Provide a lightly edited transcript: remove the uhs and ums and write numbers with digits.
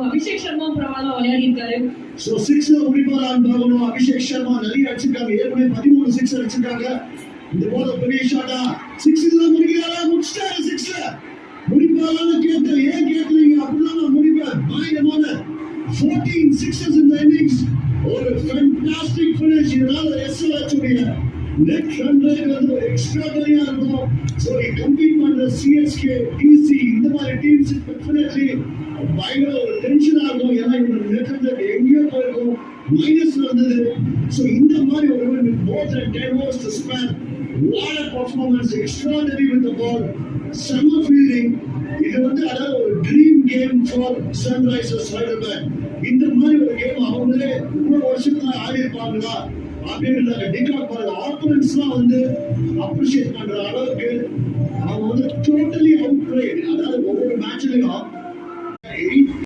அபிஷேக் சர்மா பரவாயில்ல விளையாடி இருக்காரு. சோ 6 முடிப்பாரான்னு பார்க்கணும். அபிஷேக் சர்மா நிறைய அடிச்சிருக்காங்க. ஏற்கனவே 13 6 அடிச்சிருக்காங்க. இந்த போல பெரிய ஷாட்டா 6 தான் முடிக்கிறாரா? முடிச்சிட்டாரு 6 முடிப்பாரான்னு கேட்டேன். ஏன் கேட்கலீங்க? அப்படிதான் நான் முடிப்பேன். பயங்கரமான 14 sixes in the innings. ஒரு ஃபேண்டாஸ்டிக் ஃபினிஷ். இதனால எஸ்எல்ஹெச் உடைய நெட் ரன் ரேட் வந்து எக்ஸ்ட்ராடனரியா இருக்கும். ஸோ கம்பீட் பண்ற சிஎஸ்கே, டிசி இந்த மாதிரி டீம்ஸ் டெஃபினெட்லி பயங்கர ஒரு டென்ஷனா இருக்கும். ஏன்னா இவங்க நெட் ரன் ரேட் எங்கேயோ போயிருக்கும், மைனஸ்ல இருந்தது. ஸோ இந்த மாதிரி ஒரு மோர் தென் 10 overs to spare. What a performance, extraordinary with the ball, summer fielding. இது வந்து அதாவது ஒரு dream game for Sunrisers Hyderabad. இந்த மாதிரி ஒரு கேம் அவங்களே இவ்வளவு வருஷத்துல ஆடி இருப்பாங்களா அப்படின்றாங்க. டிகாக் பாருங்க, ஆப்போனன்ட்ஸ்லாம் வந்து அப்ரிஷியேட் பண்ற அளவுக்கு அவங்க வந்து டோட்டலி அவுட் பிளேட். அதாவது ஒவ்வொரு மேட்ச்லயும்